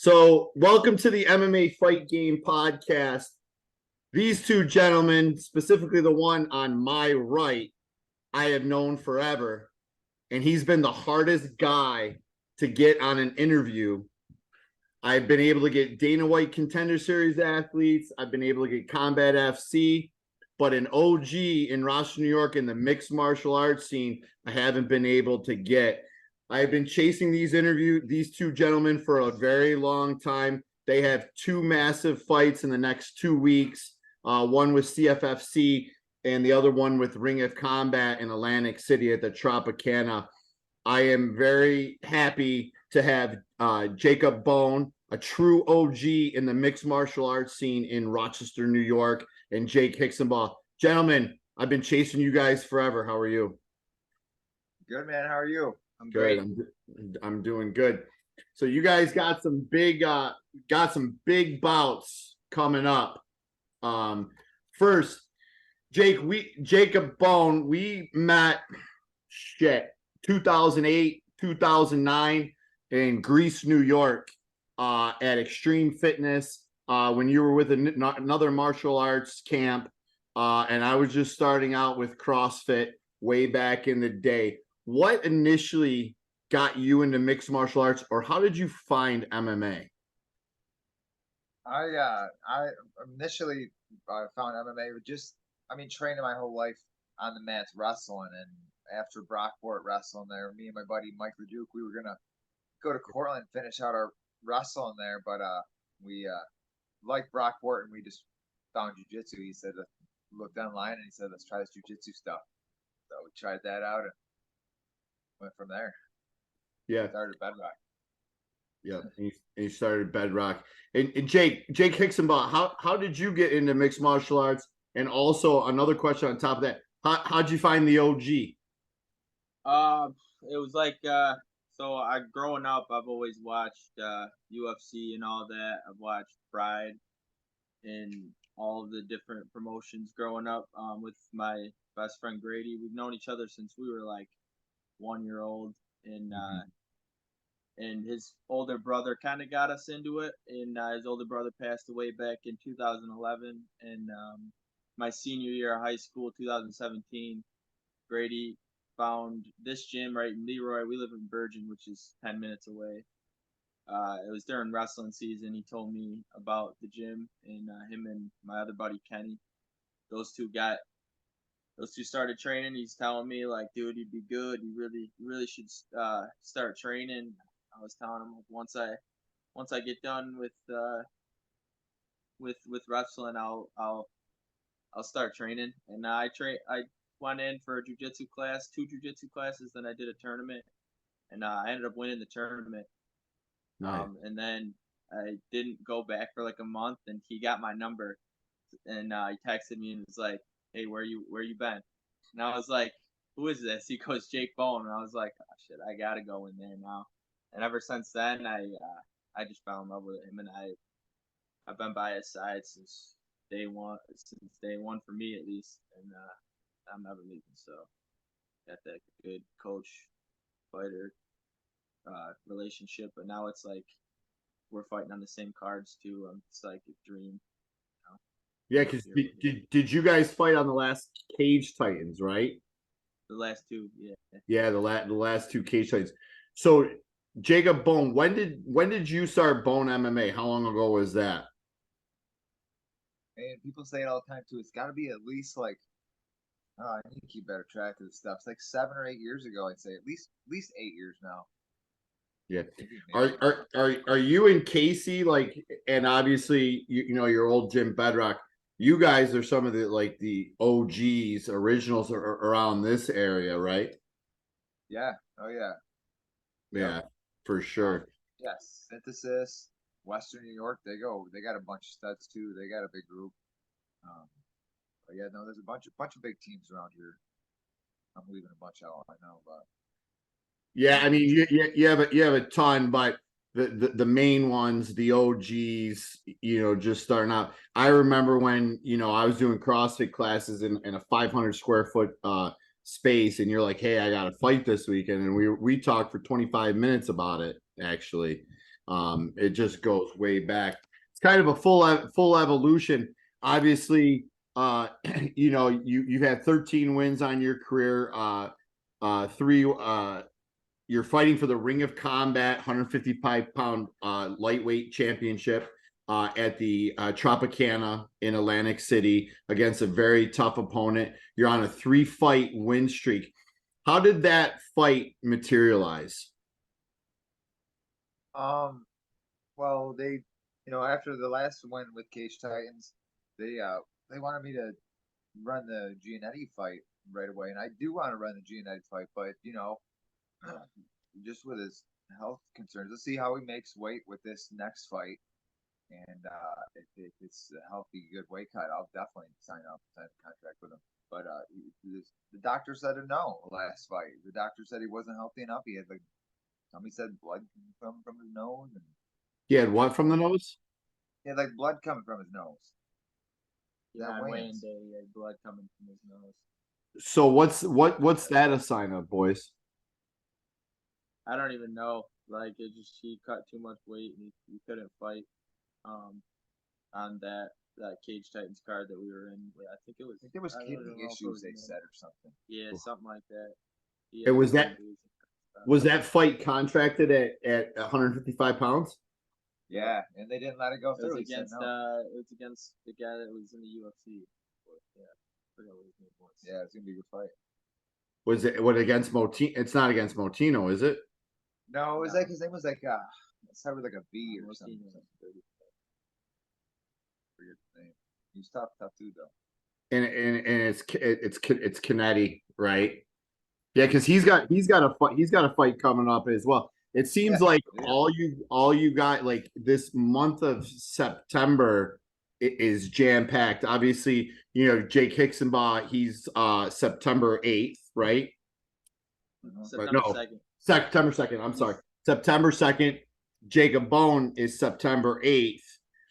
So, welcome to the MMA Fight Game Podcast. These two gentlemen, specifically the one on my right, I have known forever, and he's been the hardest guy to get on an interview. I've been able to get Dana White Contender Series athletes. I've been able to get Combat FC, but an OG in Rochester, New York, in the mixed martial arts scene, I haven't been able to get. I've been chasing these two gentlemen for a very long time. They have two massive fights in the next 2 weeks, one with CFFC and the other one with Ring of Combat in Atlantic City at the Tropicana. I am very happy to have Jacob Bohn, a true OG in the mixed martial arts scene in Rochester, New York, and Jake Hixenbaugh. Gentlemen, I've been chasing you guys forever. How are you? Good, man. How are you? I'm great. I'm doing good. So you guys got some big bouts coming up. First, Jacob Bohn, we met 2008, 2009 in Greece, New York, at Extreme Fitness, when you were with another martial arts camp, and I was just starting out with CrossFit way back in the day. What initially got you into mixed martial arts, or how did you find MMA? I initially found MMA with training my whole life on the mats wrestling, and after Brockport wrestling there, me and my buddy Mike Leduc, we were gonna go to Cortland, finish out our wrestling there, but we liked Brockport and we just found jiu-jitsu. He said, looked online and he said, let's try this jiu-jitsu stuff. So we tried that out and went from there. Yeah. Started Bedrock. Yeah, he started Bedrock. And Jake Hixenbaugh, how did you get into mixed martial arts? And also another question on top of that, how'd you find the OG? It was like growing up, I've always watched UFC and all that. I've watched Pride and all of the different promotions growing up with my best friend Grady. We've known each other since we were like 1 year old, and his older brother kind of got us into it, and his older brother passed away back in 2011, and my senior year of high school, 2017, Grady found this gym right in Leroy. We live in Bergen, which is 10 minutes away. It was during wrestling season. He told me about the gym, and him and my other buddy Kenny, those two started training. He's telling me like, dude, you'd be good. You really should start training. I was telling him like, once I get done with wrestling, I'll start training. And I went in for a jiu-jitsu class, 2 jiu-jitsu classes. Then I did a tournament, and I ended up winning the tournament. Nice. And then I didn't go back for like a month, and he got my number, and he texted me and was like, hey, where you been? And I was like, who is this? He goes, Jake Bohn. And I was like, oh, shit, I gotta go in there now. And ever since then, I just fell in love with him, and I've been by his side since day one for me at least, and I'm never leaving. So got that good coach fighter relationship, but now it's like we're fighting on the same cards too. It's like a dream. Yeah, because did you guys fight on the last Cage Titans, right? The last two, yeah. Yeah, the last 2 Cage Titans. So Jacob Bohn, when did you start Bohn MMA? How long ago was that? And people say it all the time too. It's got to be at least like, I need to keep better track of this stuff. It's like 7 or 8 years ago. I'd say at least 8 years now. Yeah. Are you and Casey, like, and obviously you know your old gym Bedrock, you guys are some of the OGs, originals around this area, right? Yeah. Oh yeah. Yeah, for sure. Yes. Synthesis, Western New York, they got a bunch of studs too. They got a big group. But yeah, no, there's a bunch of big teams around here. I'm leaving a bunch out, I know, but yeah, I mean you have a ton, but the main ones, the OGs, just starting out. I remember when I was doing CrossFit classes in a 500 square foot space, and you're like, hey, I got to fight this weekend, and we talked for 25 minutes about it, actually. It just goes way back. It's kind of a full evolution. Obviously, you know, you've had 13 wins on your career. Three. You're fighting for the Ring of Combat 155-pound lightweight championship at the Tropicana in Atlantic City against a very tough opponent. You're on a 3-fight win streak. How did that fight materialize? Well, they, after the last win with Cage Titans, they wanted me to run the Giannetti fight right away, and I do want to run the Giannetti fight, but just with his health concerns, let's see how he makes weight with this next fight. And if it's a healthy, good weight cut, I'll definitely sign a contract with him. But the doctor said a no last fight. The doctor said he wasn't healthy enough. He had somebody said blood coming from his nose, and He had what from the nose? he had blood coming from his nose. Yeah, Wayne Day, he had blood coming from his nose. So what's that a sign of, boys? I don't even know. He cut too much weight and he couldn't fight. On that Cage Titans card that we were in, I think it was. I think there was kidney issues they said or something. Yeah, something like that. It was that. Was that fight contracted at 155 pounds? Yeah, and they didn't let it go through. It was against the guy that was in the UFC. Yeah, I forgot what his name was. Yeah, it's gonna be a good fight. Was it against Motino? It's not against Motino, is it? No, it was his name was it started with a V or something. Forget the name. He's tough too though. And it's Canetti, right? Yeah, because he's got a fight coming up as well. It seems like all you got this month of September is jam packed. Obviously, Jake Hixenbaugh, he's September 8th, right? September 2nd. September 2nd. I'm sorry, September 2nd. Jacob Bohn is September 8th.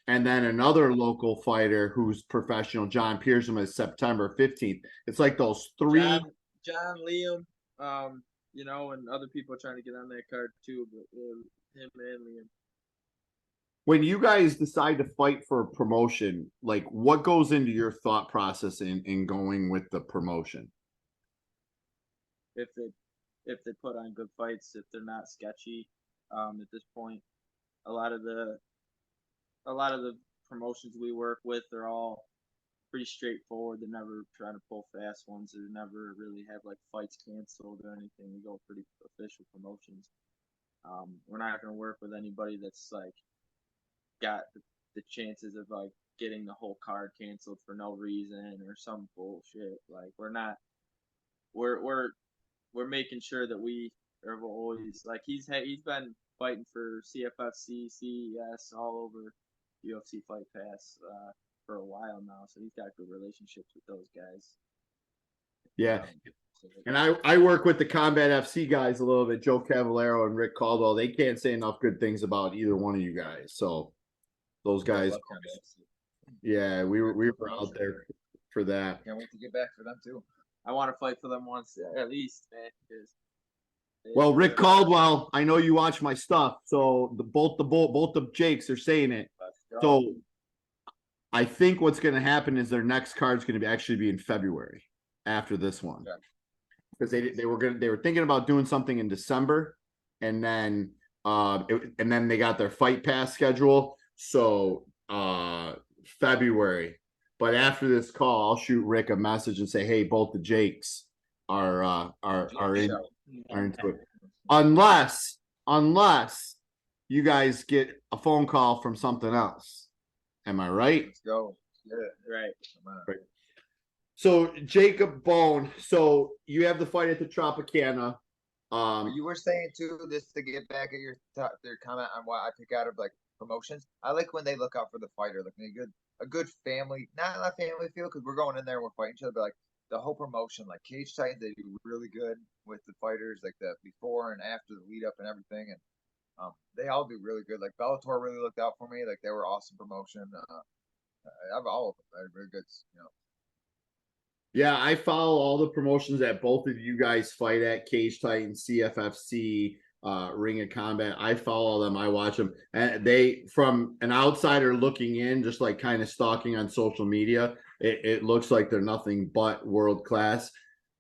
And then another local fighter who's professional, John Pearson, is September 15th. It's like those three. John Liam, and other people are trying to get on that card too, but him and Liam. When you guys decide to fight for a promotion, what goes into your thought process in going with the promotion? If they put on good fights, if they're not sketchy, at this point, a lot of the promotions we work with are all pretty straightforward. They're never trying to pull fast ones. They never really have fights canceled or anything. We go pretty official promotions. We're not going to work with anybody that's got the chances of getting the whole card canceled for no reason or some bullshit. We're making sure that we are always he's been fighting for CFFC, CES, all over UFC Fight Pass for a while now, so he's got good relationships with those guys. Yeah, and I work with the Combat FC guys a little bit, Joe Cavallero and Rick Caldwell. They can't say enough good things about either one of you guys. So those guys, yeah, we were out there for that. Can't wait to get back for them too. I want to fight for them once at least, man. Well, Rick Caldwell, I know you watch my stuff, so both the Jakes are saying it. So I think what's going to happen is their next card's going to actually be in February after this one, because they were thinking about doing something in December, and then they got their Fight Pass schedule, so February. But after this call, I'll shoot Rick a message and say, hey, both the Jakes are into it, unless you guys get a phone call from something else. Am I right? Let's go. Yeah. Right. So Jacob Bohn, so you have the fight at the Tropicana. You were saying too, this to get back at your comment on what I pick out of promotions. I like when they look out for the fighter, a good family, not a family feel, because we're going in there and we're fighting each other, but the whole promotion, Cage Titans, they do really good with the fighters, the before and after the lead up and everything, and they all do really good. Bellator really looked out for me, they were awesome promotion. I have all of them. They're very good, Yeah, I follow all the promotions that both of you guys fight at, Cage Titans, CFFC, Ring of Combat. I follow them. I watch them, and they, from an outsider looking in, just like kind of stalking on social media, it looks like they're nothing but world class.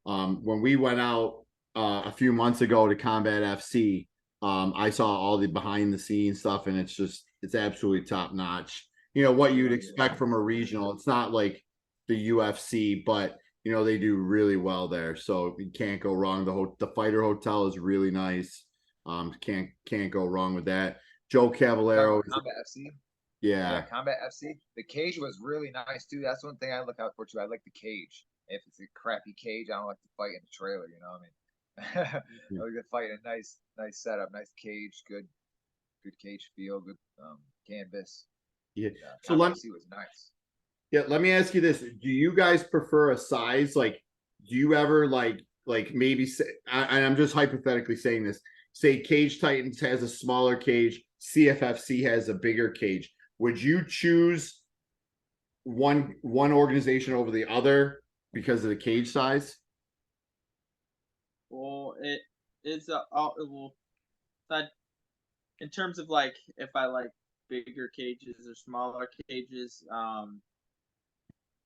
When we went out a few months ago to Combat FC, I saw all the behind the scenes stuff, and it's absolutely top notch. You know what you'd expect from a regional. It's not like the UFC, but you know they do really well there, so you can't go wrong. The Fighter Hotel is really nice. Can't go wrong with that. Joe Cavallero, Combat FC. yeah, Combat FC. The cage was really nice too. That's one thing I look out for too. I like the cage. If it's a crappy cage, I don't like to fight in the trailer. You know what I mean? I like to fight in a nice setup, nice cage, good cage feel, good canvas. yeah. So Combat FC was nice. Yeah, let me ask you this: do you guys prefer a size? Like, do you ever like maybe say? And I'm just hypothetically saying this. Say Cage Titans has a smaller cage, CFFC has a bigger cage. Would you choose one organization over the other because of the cage size? Well, it's well, in terms of like if I like bigger cages or smaller cages,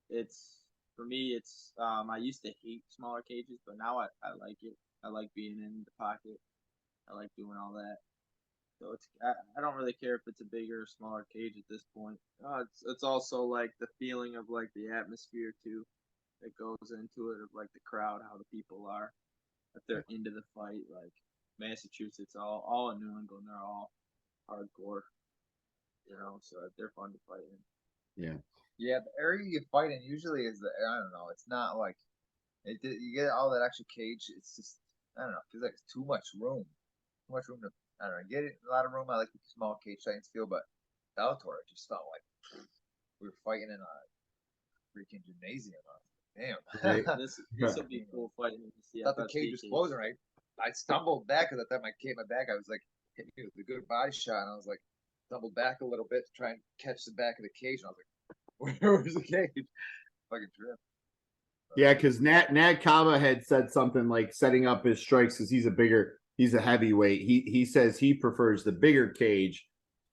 it's for me. It's I used to hate smaller cages, but now I like it. I like being in the pocket. I like doing all that. So I don't really care if it's a bigger or smaller cage at this point. It's also like the feeling of like the atmosphere too that goes into it, of like the crowd, how the people are, if they're into the fight. Like Massachusetts, all in New England, they're all hardcore, you know, so they're fun to fight in. Yeah. Yeah, the area you fight in usually is I don't know. It's not like you get all that extra cage. It's just I don't know. It feels like it's too much room. Too much room to I don't know. Get it a lot of room. I like the small cage Titans feel, but Bellator it just felt like we were fighting in a freaking gymnasium. Damn. Right. This will be cool fighting in the CFFC. Thought the cage was closing right. I stumbled back because I thought my back. I was like hit me with a good body shot, and I was like stumbled back a little bit to try and catch the back of the cage. And I was like, where was the cage? Fucking trip. Yeah, because Nat Kava had said something like setting up his strikes because he's a heavyweight. He says he prefers the bigger cage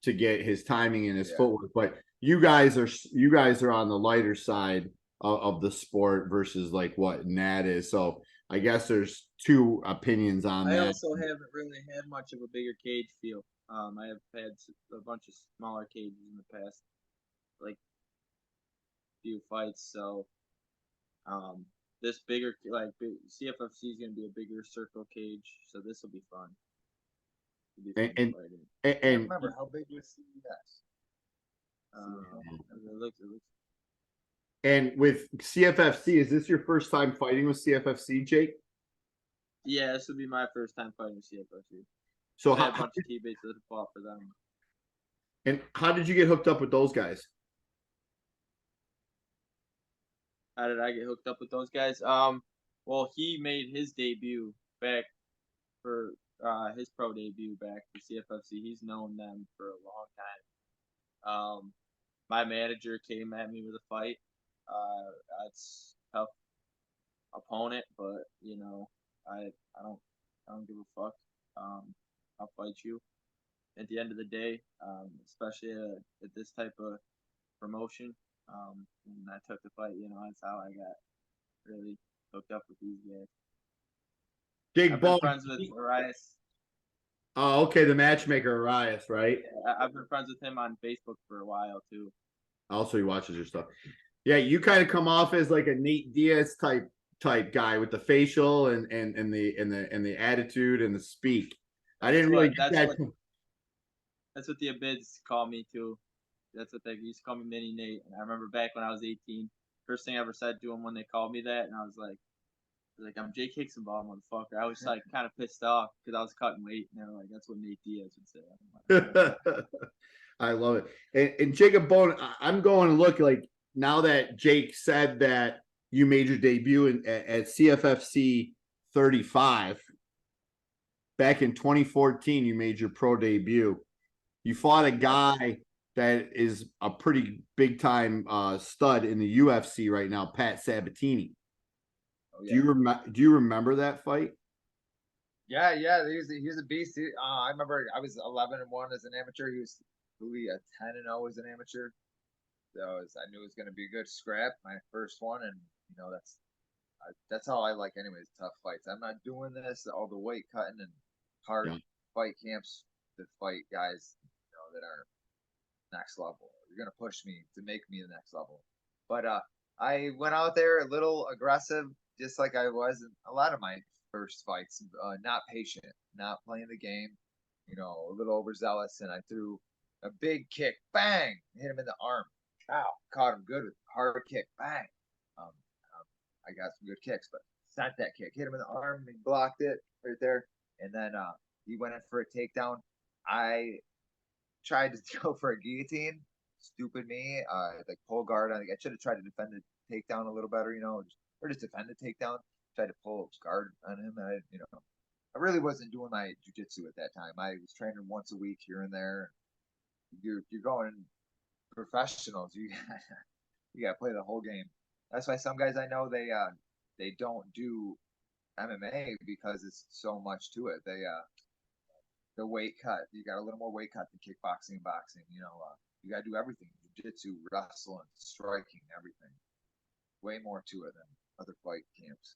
to get his timing and his footwork. But you guys are on the lighter side of the sport versus like what Nat is. So I guess there's two opinions on that. I also haven't really had much of a bigger cage feel. I have had a bunch of smaller cages in the past, like few fights. So this bigger CFFC is gonna be a bigger circle cage, so this will be fun. And remember how big was CES? It looks. And with CFFC, is this your first time fighting with CFFC, Jake? Yeah, this would be my first time fighting with CFFC. So I had a bunch of teammates that fought for them. And how did you get hooked up with those guys? How did I get hooked up with those guys? Well, he made his debut back for his pro debut back for CFFC. He's known them for a long time. My manager came at me with a fight. It's a tough opponent, but you know, I don't give a fuck. I'll fight you. At the end of the day, especially at this type of promotion. And I took the fight, you know, that's how I got really hooked up with these guys. I've been friends with Arias. Oh, okay, the matchmaker Arias, right? Yeah, I've been friends with him on Facebook for a while too. Also, he watches your stuff. Yeah, you kind of come off as like a Nate Diaz type guy with the facial and the attitude and the speak. I didn't really get that. That's what the Abids call me too. That's what they used to call me, Mini Nate. And I remember back when I was 18, first thing I ever said to them when they called me that, and I was like, I'm Jake Hixenbaugh, motherfucker. I was like kind of pissed off because I was cutting weight, and they were like, that's what Nate Diaz would say. Like, I love it. And Jacob Bohn, I'm going to look like now that Jake said that you made your debut at CFFC 35 back in 2014. You made your pro debut. You fought a guy that is a pretty big time stud in the UFC right now, Pat Sabatini. Oh, yeah. Do you remember that fight? Yeah, he's a beast. I remember I was 11-1 as an amateur. He was really a 10-0 as an amateur. So I knew it was going to be a good scrap, my first one, and that's how I like anyways, tough fights. I'm not doing this all the weight cutting and hard Yeah. fight camps to fight guys, that are next level. You're going to push me to make me the next level. But I went out there a little aggressive, just like I was in a lot of my first fights. Not patient, not playing the game. A little overzealous, and I threw a big kick, bang, hit him in the arm. Ow, caught him good with a hard kick, bang. I got some good kicks, but sent that kick, hit him in the arm, and he blocked it right there. And then he went in for a takedown. I tried to go for a guillotine. Stupid me. Like pull guard. I should have tried to defend the takedown a little better, or just defend the takedown. Tried to pull guard on him. And I really wasn't doing my jiu-jitsu at that time. I was training once a week here and there. You're going professionals. You got to play the whole game. That's why some guys I know they don't do MMA because it's so much to it. The weight cut. You got a little more weight cut than kickboxing and boxing. You got to do everything: jiu-jitsu, wrestling, striking, everything. Way more to it than other fight camps.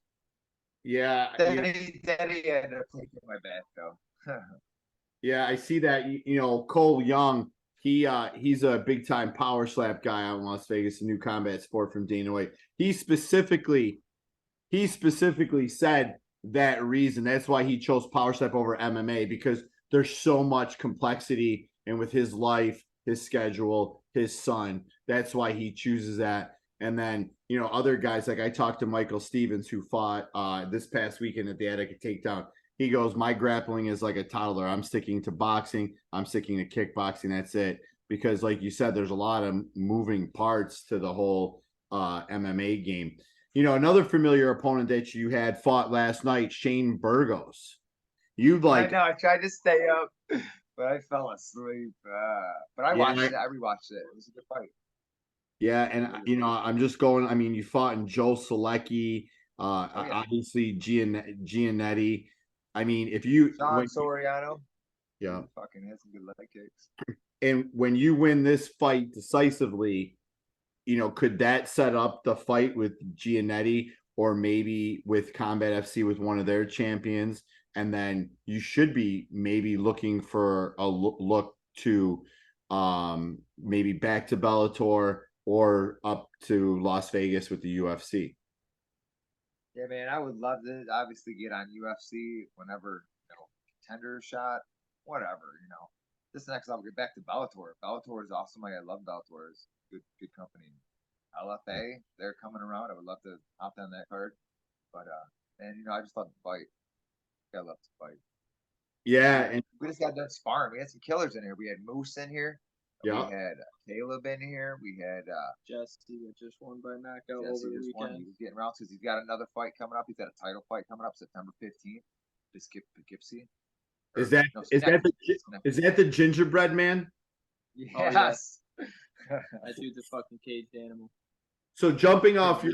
Yeah. Daddy ended up taking my back though. Yeah, I see that. Cole Young, he's a big time power slap guy out in Las Vegas, a new combat sport from Dana White. He specifically said that reason. That's why he chose power slap over MMA, because there's so much complexity, and with his life, his schedule, his son, that's why he chooses that. And then, other guys, like I talked to Michael Stevens, who fought this past weekend at the Attica Takedown. He goes, my grappling is like a toddler. I'm sticking to boxing. I'm sticking to kickboxing. That's it. Because like you said, there's a lot of moving parts to the whole MMA game. Another familiar opponent that you had fought last night, Shane Burgos. I know. I tried to stay up, but I fell asleep. But I watched it. I rewatched it. It was a good fight. Yeah, and I'm just going. I mean, you fought in Joe Selecki, yeah. obviously Giannetti. I mean, if you Sean Soriano, yeah, fucking has some good leg kicks. And when you win this fight decisively, could that set up the fight with Giannetti, or maybe with Combat FC with one of their champions? And then you should be maybe looking for a look to maybe back to Bellator or up to Las Vegas with the UFC. Yeah, man, I would love to obviously get on UFC whenever, contender shot, whatever, This next level, get back to Bellator. Bellator is awesome. I love Bellator. It's good company. LFA, they're coming around. I would love to hop on that card. But I just love to fight. I love to fight. Yeah, and we just got done sparring. We had some killers in here. We had Moose in here. Yeah. We had Caleb in here. We had Jesse that just won by knockout Jesse over the just won. weekend. He's getting rounds because he's got another fight coming up. He's got a title fight coming up September 15th. To skip Poughkeepsie. Is that the gingerbread man? Yes. That dude's a fucking caged animal. So jumping off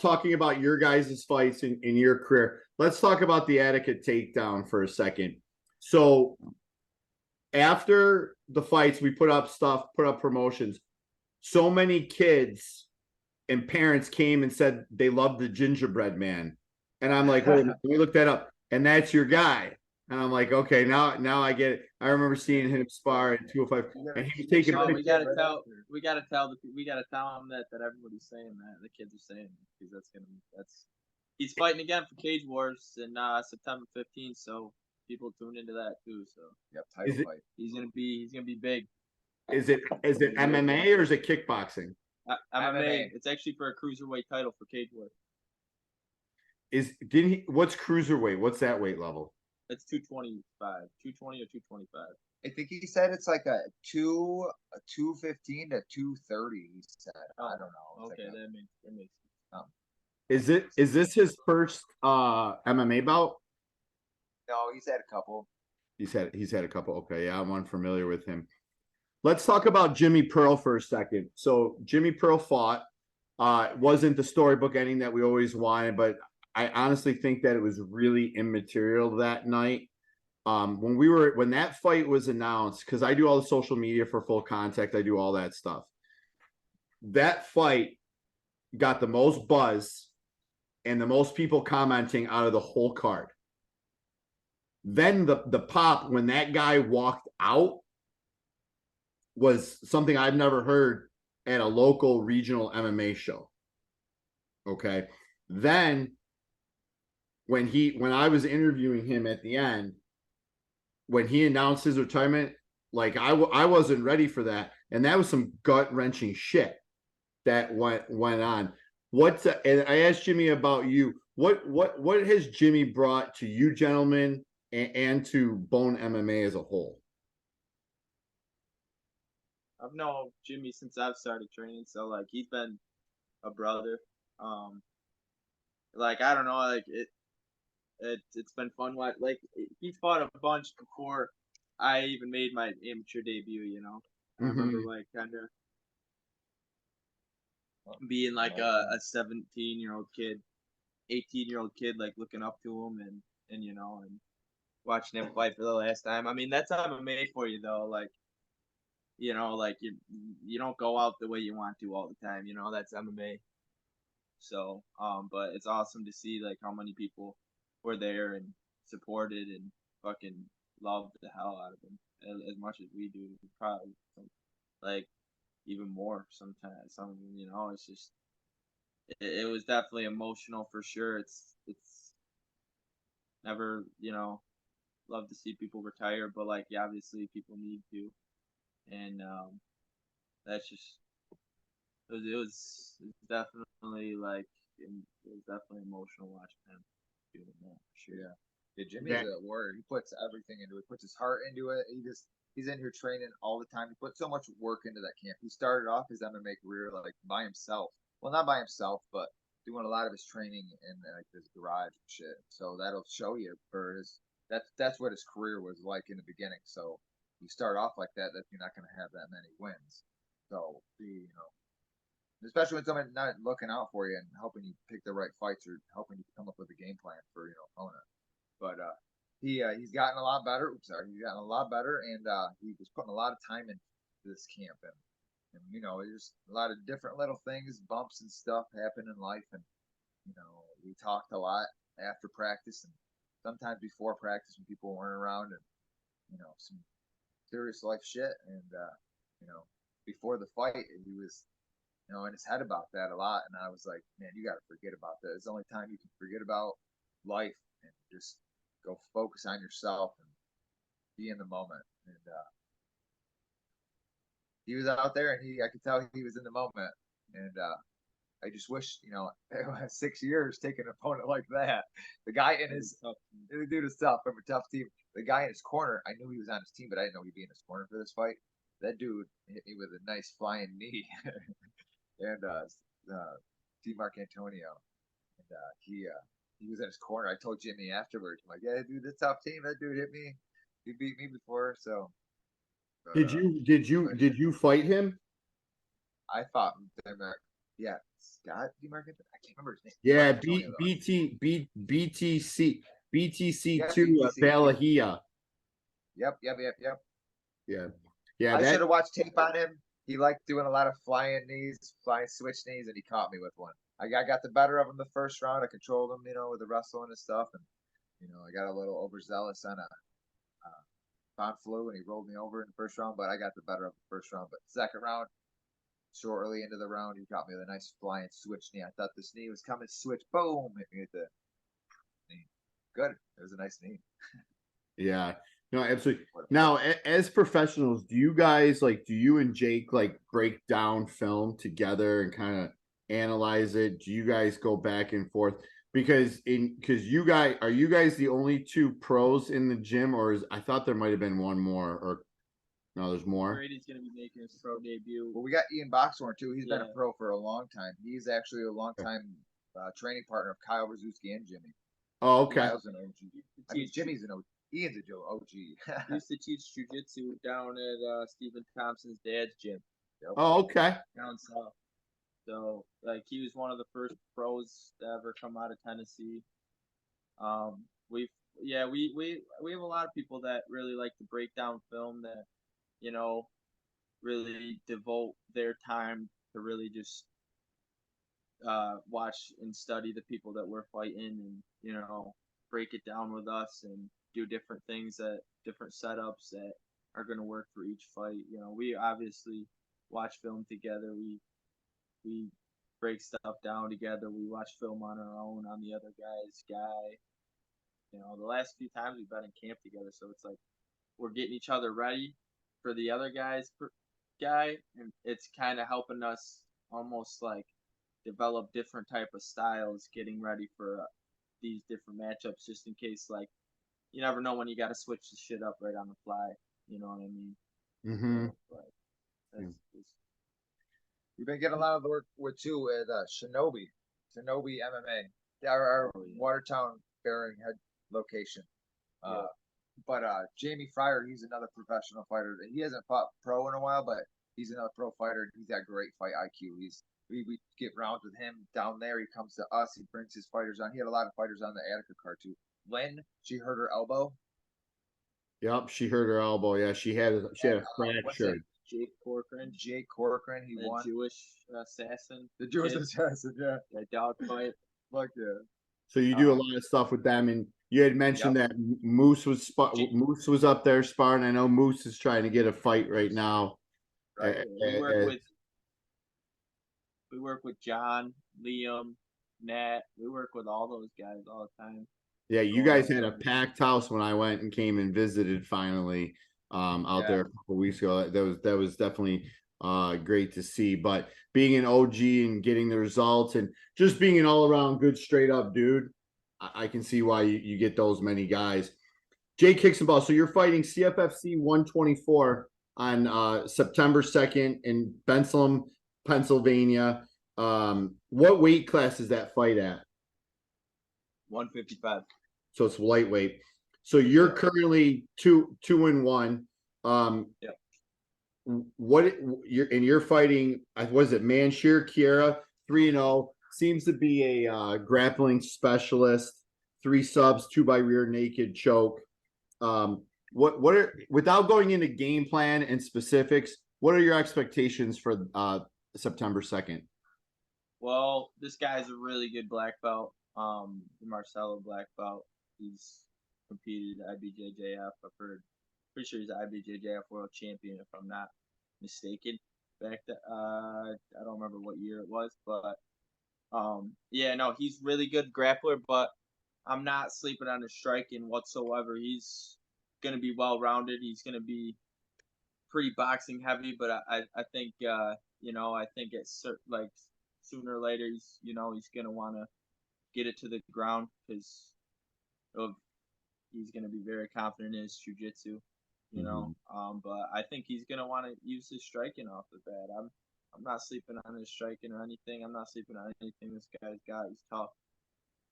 talking about your guys' fights in your career, let's talk about the Attica Takedown for a second. So after the fights, we put up promotions. So many kids and parents came and said they loved the gingerbread man. And I'm like, wait, let me look that up. And that's your guy. And I'm like, okay, now I get it. I remember seeing him spar at 205, and he was taking. We gotta tell him that everybody's saying that, the kids are saying, because he's fighting again for Cage Wars in September 15th, so people tune into that too. So title fight. He's gonna be big. Is it MMA or is it kickboxing? MMA. It's actually for a cruiserweight title for Cage Wars. What's cruiserweight? What's that weight level? It's 225, 220 or 225. I think he said it's like a 215 to 230. He said, I don't know. Okay, that makes sense. Is this his first MMA bout? No, he's had a couple. He's had a couple. Okay, yeah, I'm unfamiliar with him. Let's talk about Jimmy Pearl for a second. So Jimmy Pearl fought. It wasn't the storybook ending that we always wanted, but I honestly think that it was really immaterial that night. When that fight was announced, because I do all the social media for Full Contact, I do all that stuff. That fight got the most buzz and the most people commenting out of the whole card. Then the pop when that guy walked out was something I've never heard at a local regional MMA show. Okay. Then when I was interviewing him at the end, when he announced his retirement, like I wasn't ready for that. And that was some gut wrenching shit that went on. And I asked Jimmy about you. What has Jimmy brought to you gentlemen and to Bohn MMA as a whole? I've known Jimmy since I've started training, so like he's been a brother. Like I don't know, like it's been fun. Like he's fought a bunch before I even made my amateur debut. You know, I remember like kind of being like a 17-year-old kid, 18-year-old kid, like looking up to him and you know and watching him fight for the last time. I mean, that's MMA for you though. Like you know, like you don't go out the way you want to all the time. You know, that's MMA. So, but it's awesome to see like how many people were there and supported and fucking loved the hell out of him as much as we do. Probably like even more sometimes. Some you know, it's just it was definitely emotional for sure. It's never you know love to see people retire, but like yeah, obviously people need to, and that's just it was definitely like it was definitely emotional watching him doing that for sure. Yeah, Jimmy's a warrior. He puts everything into it. Puts his heart into it. He's in here training all the time. He put so much work into that camp. He started off his MMA career like by himself. Well, not by himself, but doing a lot of his training in like his garage and shit. So that'll show you for his that's what his career was like in the beginning. So you start off like that you're not going to have that many wins. So you know, especially when someone's not looking out for you and helping you pick the right fights or helping you come up with a game plan for opponent. But he's gotten a lot better. He's gotten a lot better, and he was putting a lot of time into this camp, and you know, there's a lot of different little things, bumps and stuff happen in life, and you know, we talked a lot after practice and sometimes before practice when people weren't around, and you know, some serious life shit, and you know, before the fight, he was in his head about that a lot. And I was like, man, you got to forget about that. It's the only time you can forget about life and just go focus on yourself and be in the moment. And he was out there and I could tell he was in the moment. And I just wish, 6 years taking an opponent like that. The guy the dude is tough from a tough team. The guy in his corner, I knew he was on his team, but I didn't know he'd be in his corner for this fight. That dude hit me with a nice flying knee. And Mark Antonio, and he was in his corner. I told Jimmy afterwards, I'm like, yeah, dude, the top team. That dude hit me. He beat me before. So did you fight him? I fought him. Yeah, Scott Mark Antonio. I can't remember his name. Yeah, BTC two Balahia. Yep. Yeah. I should have watched tape on him. He liked doing a lot of flying switch knees, and he caught me with one. I got the better of him the first round. I controlled him, with the wrestling and stuff, and I got a little overzealous on a pound flu, and he rolled me over in the first round. But I got the better of the first round. But second round, shortly into the round, he caught me with a nice flying switch knee. I thought this knee was coming, switch, boom, hit me with the knee. Good. It was a nice knee. Yeah. No, absolutely. Now, as professionals, do you and Jake break down film together and kind of analyze it? Do you guys go back and forth? Because you guys the only two pros in the gym, or I thought there might have been one more, or no, there's more. Brady's gonna be making his pro debut. Well, we got Ian Boxhorn too. He's been a pro for a long time. He's actually a long time training partner of Kyle Rzuski and Jimmy. Oh, okay. Kyle's an OG. I mean, Jimmy's an OG. Ian's a OG. He used to teach jiu-jitsu down at Stephen Thompson's dad's gym. Oh, okay. Down south. So like he was one of the first pros to ever come out of Tennessee. We have a lot of people that really like to break down film that, you know, really devote their time to really just watch and study the people that we're fighting, and break it down with us and do different things, that different setups that are going to work for each fight. We obviously watch film together. We break stuff down together. We watch film on our own, on the other guy's guy. The last few times we've been in camp together, so it's like we're getting each other ready for the other guy's guy, and it's kind of helping us almost like develop different type of styles, getting ready for these different matchups, just in case, like, you never know when you got to switch the shit up right on the fly. You know what I mean? Mm-hmm. We've been getting a lot of work with Shinobi MMA. Our Watertown Bearing Head location. But Jamie Fryer, he's another professional fighter. He hasn't fought pro in a while, but he's another pro fighter. He's got great fight IQ. We get rounds with him down there. He comes to us. He brings his fighters on. He had a lot of fighters on the Attica card too. Lynn, she hurt her elbow. Yep, she hurt her elbow. Yeah, she had a fracture. Jake Corcoran, he won. Jewish assassin. The Jewish assassin, yeah. That dog fight. Fuck yeah. So you do a lot of stuff with them, and you had mentioned that Moose was up there sparring. I know Moose is trying to get a fight right now. Right. We work with John, Liam, Nat. We work with all those guys all the time. Yeah, you guys had a packed house when I went and came and visited finally out there a couple of weeks ago. That was definitely great to see. But being an OG and getting the results and just being an all-around good straight up dude, I can see why you get those many guys. Jake Hixenbaugh, so you're fighting CFFC 124 on September 2nd in Bensalem, Pennsylvania. What weight class is that fight at? 155. So it's lightweight. So you're currently 2-1. You're fighting, was it Manshir Kiera, 3-0, seems to be a grappling specialist, 3 subs, 2 by rear naked choke. What are, without going into game plan and specifics, what are your expectations for September 2nd? Well, this guy's a really good black belt. Marcelo black belt. He's competed at IBJJF. Pretty sure he's an IBJJF world champion, if I'm not mistaken. Back I don't remember what year it was, but he's really good grappler. But I'm not sleeping on his striking whatsoever. He's gonna be well rounded. He's gonna be pretty boxing heavy, but I think I think it's like sooner or later he's gonna want to get it to the ground because he's gonna be very confident in his jiu-jitsu, but I think he's gonna want to use his striking off the bat. I'm not sleeping on his striking or anything. I'm not sleeping on anything this guy's got. He's tough.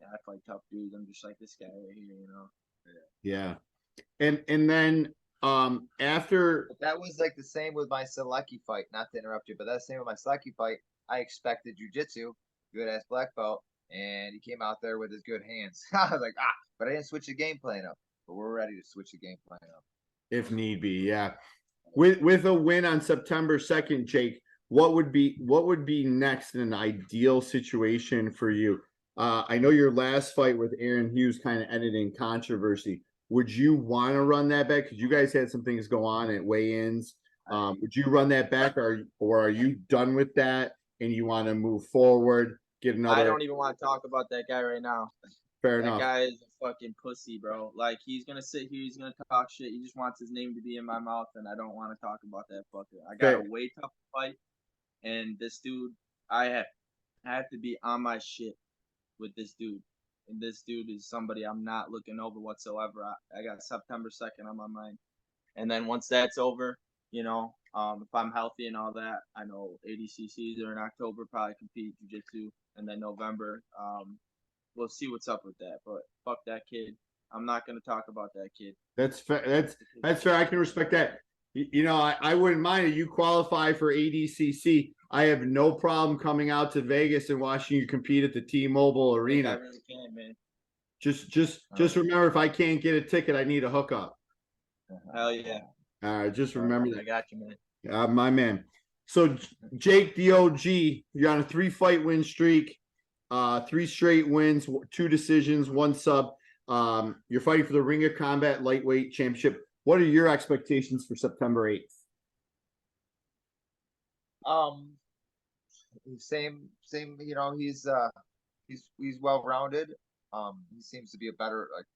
Yeah, I fight tough dudes. I'm just like this guy right here, Yeah. And then after that was like the same with my Selecki fight. Not to interrupt you, but that's the same with my Selecki fight. I expected jiu-jitsu, good ass black belt, and he came out there with his good hands. I was like, but I didn't switch the game plan up. But we're ready to switch the game plan up if need be. Yeah, with a win on September 2nd, Jake, what would be next in an ideal situation for you? I know your last fight with Aaron Hughes kind of ended in controversy. Would you want to run that back? Because you guys had some things go on at weigh-ins. Would you run that back, or are you done with that and you want to move forward? Get another. I don't even want to talk about that guy right now. Fair enough. That guy is a fucking pussy, bro. Like, he's gonna sit here, he's gonna talk shit. He just wants his name to be in my mouth, and I don't want to talk about that fucker. I got a way tough fight, and this dude, I have to be on my shit with this dude. And this dude is somebody I'm not looking over whatsoever. I got September 2nd on my mind. And then once that's over, if I'm healthy and all that, I know ADCCs are in October, probably compete jiu-jitsu. And then November, we'll see what's up with that. But fuck that kid. I'm not going to talk about that kid. That's fair. That's fair. I can respect that. I wouldn't mind if you qualify for ADCC. I have no problem coming out to Vegas and watching you compete at the T-Mobile I Arena. really can, man. Just remember, if I can't get a ticket, I need a hookup. Hell yeah. Just remember I got you, man. that. My man. So Jake, the OG, you're on a 3-fight win streak, 3 straight wins, 2 decisions, 1 sub. You're fighting for the Ring of Combat Lightweight Championship. What are your expectations for September 8th? Same. You know, he's well rounded. He seems to be a better like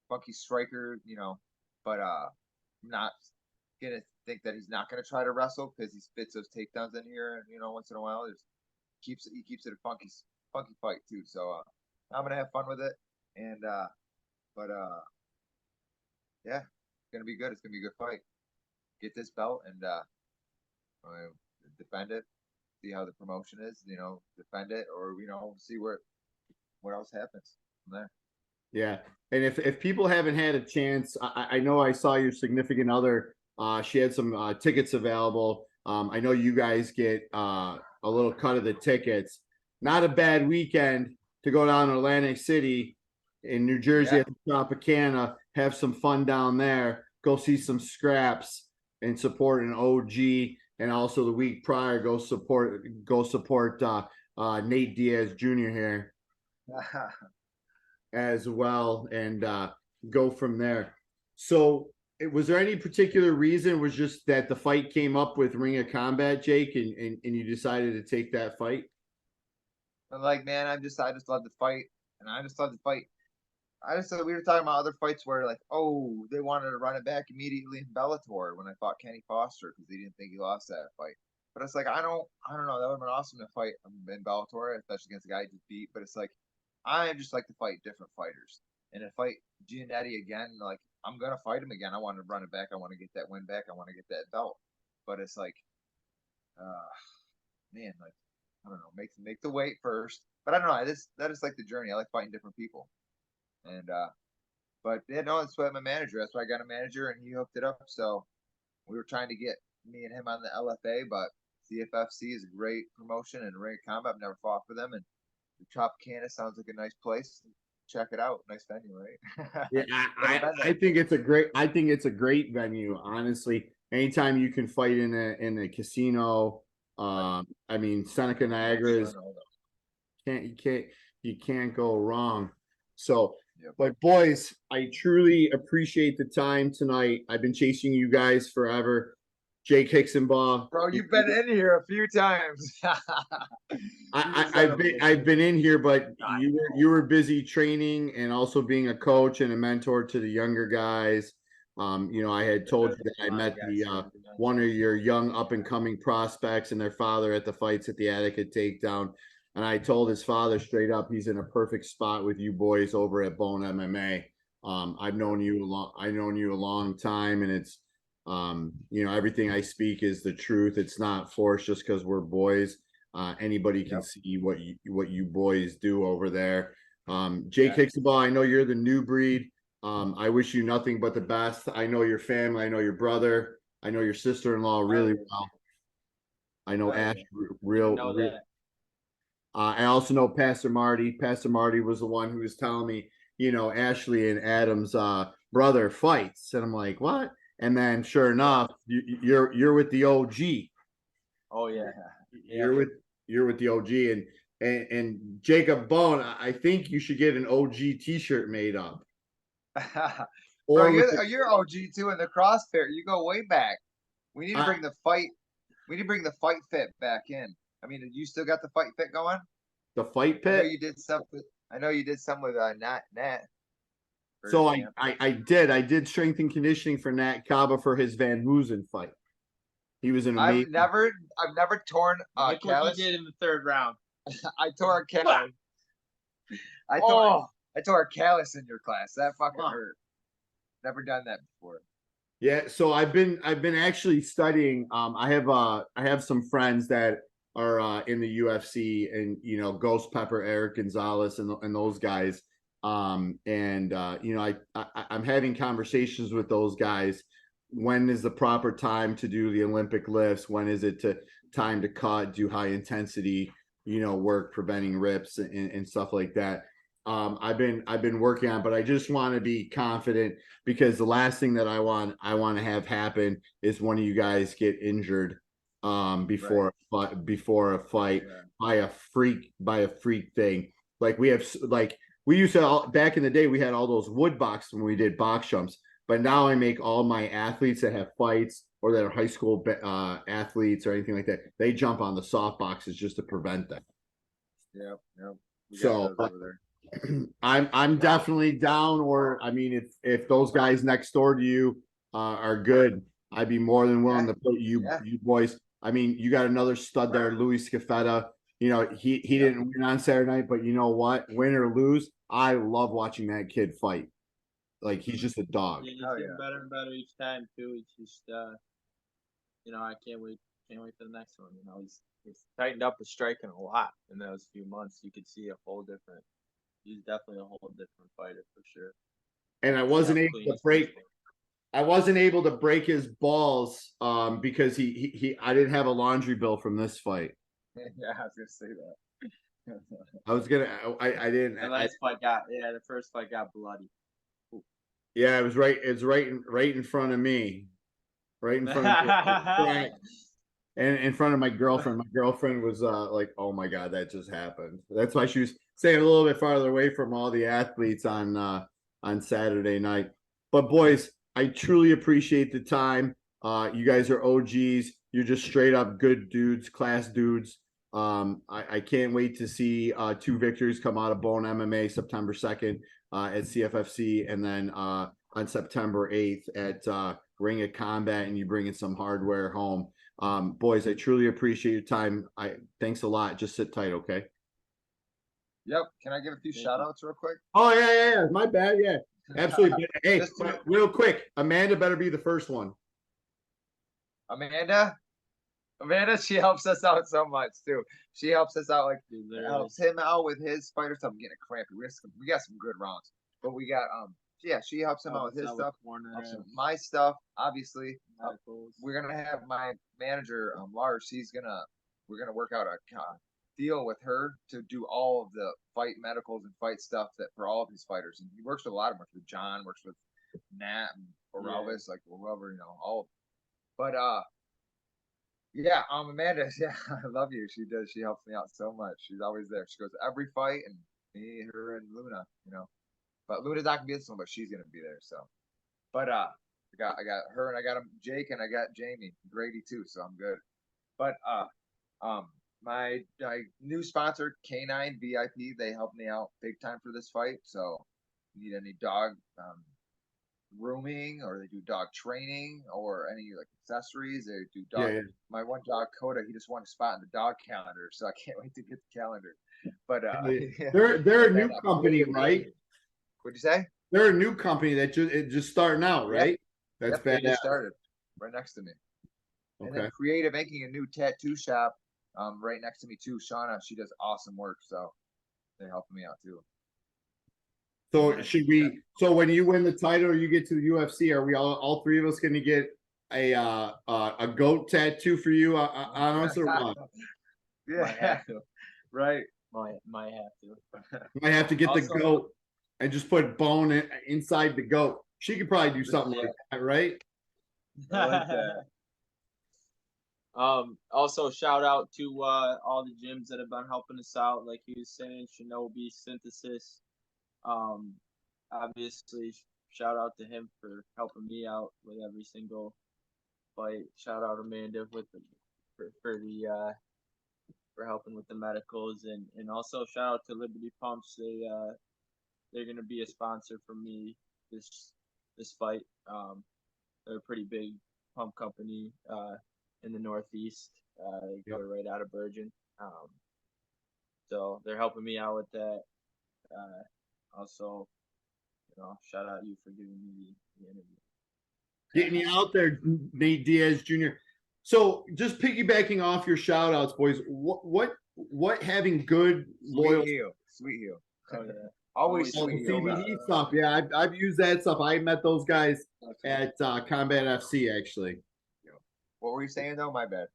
funky striker. You know, but I'm not gonna think that he's not gonna try to wrestle because he spits those takedowns in here, and you know, once in a while, he keeps it a funky fight too. So I'm gonna have fun with it, and yeah, it's gonna be good. It's gonna be a good fight. Get this belt and defend it. See how the promotion is. You know, defend it, or you know, see what else happens from there. Yeah, and if people haven't had a chance, I know I saw your significant other. She had some tickets available. I know you guys get a little cut of the tickets. Not a bad weekend to go down to Atlantic City in New Jersey at the Tropicana, have some fun down there, go see some scraps and support an OG. And also the week prior, go support Nate Diaz Jr. here as well, and go from there. So was there any particular reason? Was just that the fight came up with Ring of Combat, Jake, and you decided to take that fight? But like, man, I just love to fight, and I just love to fight. We were talking about other fights where like, oh, they wanted to run it back immediately in Bellator when I fought Kenny Foster because they didn't think he lost that fight. But it's like I don't know. That would have been awesome to fight in Bellator, especially against the guy I just beat. But it's like I just like to fight different fighters, and to fight Giannetti again, like I'm gonna fight him again. I want to run it back. I want to get that win back. I want to get that belt. But it's like, man, like I don't know, make the weight first. But I don't know. That is like the journey. I like fighting different people. And but yeah, no, that's what my manager. That's why I got a manager, and he hooked it up. So we were trying to get me and him on the LFA, but CFFC is a great promotion and Ring of Combat. I've never fought for them, and the Tropicana sounds like a nice place. Check it out, nice venue, right? Yeah, I think it's a great venue. Honestly, anytime you can fight in a casino, I mean Seneca Niagara is you can't go wrong. So. Yep. But boys, I truly appreciate the time tonight. I've been chasing you guys forever. Jake Hixenbaugh. Bro, you've been in here a few times. I've been in here, but you were busy training and also being a coach and a mentor to the younger guys. You know, I had told you that I met the one of your young up and coming prospects and their father at the fights at the Attica Takedown. And I told his father straight up, he's in a perfect spot with you boys over at Bohn MMA. I've known you a long time, and it's, you know, everything I speak is the truth. It's not forced just because we're boys. Anybody can see what you boys do over there. Jake Hixenbaugh, I know you're the new breed. I wish you nothing but the best. I know your family. I know your brother. I know your sister-in-law really well. I know Ash real. I also know Pastor Marty. Pastor Marty was the one who was telling me, you know, Ashley and Adam's brother fights, and I'm like, what? And then, sure enough, you're with the OG. Oh yeah, you're with the OG, and Jacob Bohn. I think you should get an OG T-shirt made up. Bro, you're OG too in the CrossFit. You go way back. We need to bring the fight. We need to bring the fight fit back in. I mean, you still got the fight fit going? The fight pit? I know you did some with Nat. So I did strength and conditioning for Nat Kaba for his Van Hoosen fight. He was an amazing. I've never torn a callus. He did in the 3rd round. I tore a callus. I tore a callus in your class. That fucking hurt. Never done that before. Yeah, so I've been actually studying. I have some friends that are in the UFC, and you know, Ghost Pepper, Eric Gonzalez, and those guys. You know, I'm having conversations with those guys. When is the proper time to do the Olympic lifts? When is it time to cut, do high intensity, work, preventing rips and stuff like that. I've been working on, but I just want to be confident, because the last thing that I want to have happen is one of you guys get injured before a fight by a freak thing. Like we used to, back in the day, we had all those wood boxes when we did box jumps, but now I make all my athletes that have fights or that are high school athletes or anything like that, they jump on the soft boxes just to prevent that. Yep. So I'm definitely down. Or I mean, if those guys next door to you are good, I'd be more than willing to put you boys. I mean, you got another stud there, Louis Scafetta. He didn't win on Saturday night, but you know what? Win or lose, I love watching that kid fight. Like, he's just a dog. Yeah, he's getting better and better each time too. He's just I can't wait for the next one. He's tightened up his striking a lot in those few months. You could see he's definitely a whole different fighter for sure. And I wasn't able to break his balls because I didn't have a laundry bill from this fight. Yeah, I was gonna say that. I didn't. The first fight got bloody. Yeah, it was right. It's right in front of me, right in front of me, and in front of my girlfriend. My girlfriend was like, "Oh my god, that just happened." That's why she was staying a little bit farther away from all the athletes on Saturday night. But boys, I truly appreciate the time. You guys are OGs. You're just straight up good dudes, class dudes. I can't wait to see 2 victories come out of Bohn MMA September 2nd at CFFC, and then on September 8th at Ring of Combat, and you bringing some hardware home. Boys, I truly appreciate your time. Thanks a lot. Just sit tight, okay? Yep. Can I give a few shout outs real quick? Oh, yeah. My bad. Yeah, absolutely. Hey, real quick, Amanda better be the first one. Amanda, she helps us out so much too. She helps us out, helps him out with his fighter stuff. I'm getting crampy. We got some good rounds, but we got she helps him out with his stuff. My stuff, obviously. We're gonna have my manager, Lars. We're gonna work out a deal with her to do all of the fight medicals and fight stuff that for all of these fighters. And he works with a lot of them. Works with John, works with Nat and Elvis, whoever, all of them. But Amanda, I love you. She does. She helps me out so much. She's always there. She goes to every fight, and me, her, and Luna. But Luna's not gonna be this one, but she's gonna be there. So, but I got her, and I got Jake, and I got Jamie Grady too. So I'm good. But my new sponsor, K9 VIP, they helped me out big time for this fight. So, if you need any dog grooming, or they do dog training, or any accessories, they do dog. Yeah. My one dog, Coda, he just won a spot in the dog calendar, so I can't wait to get the calendar. But they're a new company, right? What'd you say? They're a new company that just starting out, right? That's bad. They just started right next to me. Okay. And then Creative Inking, a new tattoo shop, right next to me too. Shauna, she does awesome work, so they're helping me out too. So so when you win the title or you get to the UFC, are we all 3 of us going to get a goat tattoo for you on us, or what? Yeah, right. Might have to. Might have to get the goat and just put Bone inside the goat. She could probably do something like that, right? I like that. Also shout out to all the gyms that have been helping us out, like he was saying, Shinobi, Synthesis. Obviously shout out to him for helping me out with every single fight. Shout out Amanda for helping with the medicals, and also shout out to Liberty Pumps. They're gonna be a sponsor for me this fight. They're a pretty big pump company in the Northeast. They go right out of Bergen. So they're helping me out with that. Also, shout out you for giving me the interview. Getting you out there, Nate Diaz Jr. So just piggybacking off your shout outs, boys, what having good loyal Sweet Heel. Oh yeah. Always Sweet Heel. CBD stuff. Yeah, I've used that stuff. I met those guys at Combat FC actually. What were you saying though? My bad.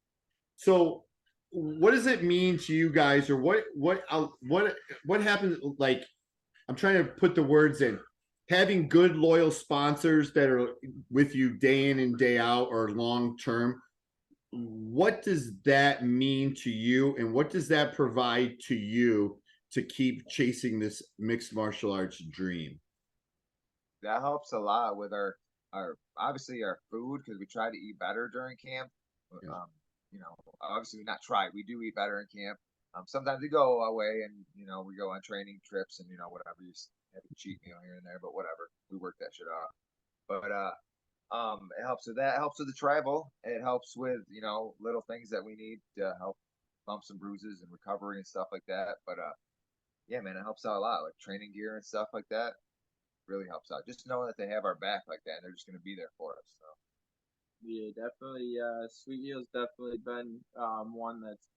So what does it mean to you guys, or what happens? Like, I'm trying to put the words in. Having good, loyal sponsors that are with you day in and day out or long term, what does that mean to you, and what does that provide to you to keep chasing this mixed martial arts dream? That helps a lot with our obviously our food, because we try to eat better during camp. Yeah. You know, obviously not try. We do eat better in camp. Sometimes we go away and we go on training trips and whatever, you have a cheat meal here and there, but whatever, we work that shit out. But it helps with that. It helps with the travel. It helps with little things that we need to help bumps and bruises and recovery and stuff like that. But yeah, man, it helps out a lot, like training gear and stuff like that. Really helps out. Just knowing that they have our back like that, and they're just going to be there for us. So. Yeah, definitely. Sweet Heel's definitely been one that's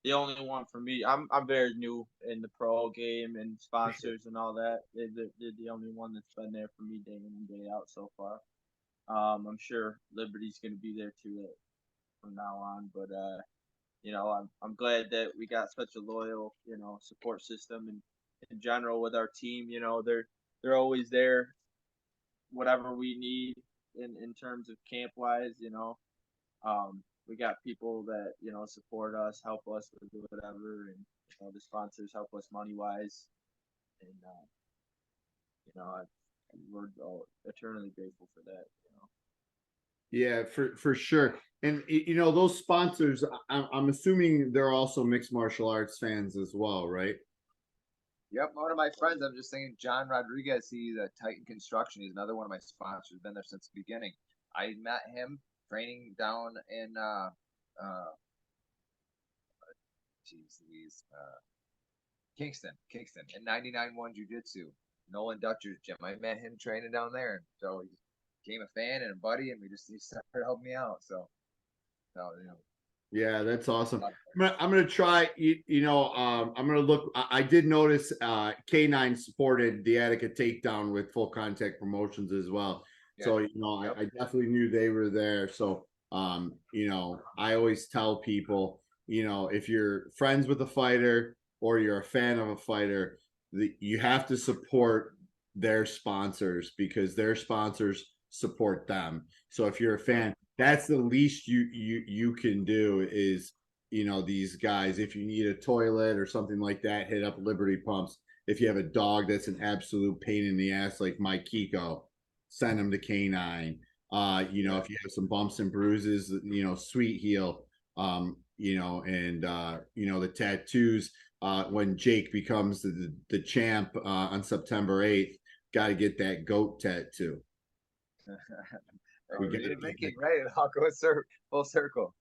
the only one for me. I'm very new in the pro game and sponsors and all that. They're the only one that's been there for me day in and day out so far. I'm sure Liberty's going to be there too from now on. But I'm glad that we got such a loyal support system, and in general with our team. They're always there, whatever we need in terms of camp wise. We got people that support us, help us with whatever, and the sponsors help us money wise, and we're all eternally grateful for that. Yeah, for sure. And those sponsors, I'm assuming they're also mixed martial arts fans as well, right? Yep, one of my friends, I'm just thinking, John Rodriguez, he's a Titan Construction. He's another one of my sponsors. Been there since the beginning. I met him training down in Kingston in 99-1 Jiu-Jitsu, Nolan Dutcher's gym. I met him training down there, and so he became a fan and a buddy, and he started helping me out. So Yeah, that's awesome. I'm gonna try. I'm gonna look. I did notice K9 supported the Attica Takedown with Full Contact Promotions as well. Yeah. So Yep. I definitely knew they were there. So I always tell people, if you're friends with a fighter or you're a fan of a fighter, you have to support their sponsors, because their sponsors support them. So if you're a fan, that's the least you can do is, these guys, if you need a toilet or something like that, hit up Liberty Pumps. If you have a dog that's an absolute pain in the ass, like my Kiko, send him to K9. If you have some bumps and bruises, Sweet Heel, and the tattoos, when Jake becomes the champ on September 8th, got to get that goat tattoo. We didn't make it right. It all goes full circle.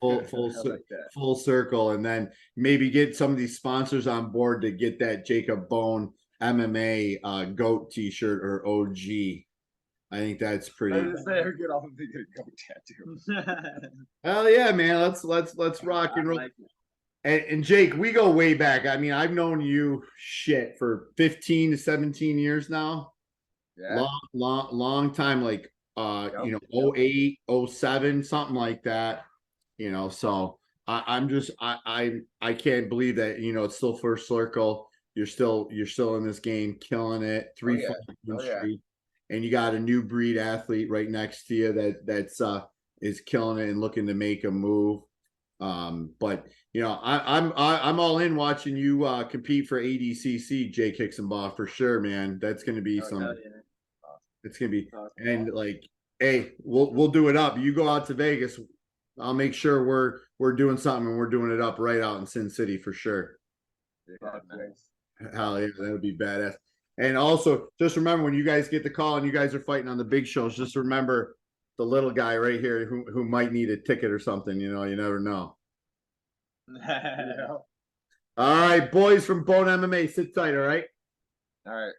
Full circle, and then maybe get some of these sponsors on board to get that Jacob Bohn MMA goat T-shirt or OG. I think that's pretty. Get all the goat tattoo. Hell yeah, man! Let's rock and roll. And Jake, we go way back. I mean, I've known you for 15 to 17 years now. Yeah. Long time, like 08, 07, something like that. So I can't believe that it's still first circle. You're still in this game, killing it. 3 fights streak, and you got a new breed athlete right next to you that's is killing it and looking to make a move. But I'm all in watching you compete for ADCC, Jake Hixenbaugh, for sure, man. That's going to be It's going to be, and like, hey, we'll do it up. You go out to Vegas, I'll make sure we're doing something, and we're doing it up right out in Sin City for sure. Yeah, nice. Hell yeah, that would be badass. And also, just remember, when you guys get the call and you guys are fighting on the big shows, just remember the little guy right here who might need a ticket or something. You never know. All right, boys from Bohn MMA, sit tight. All right. All right.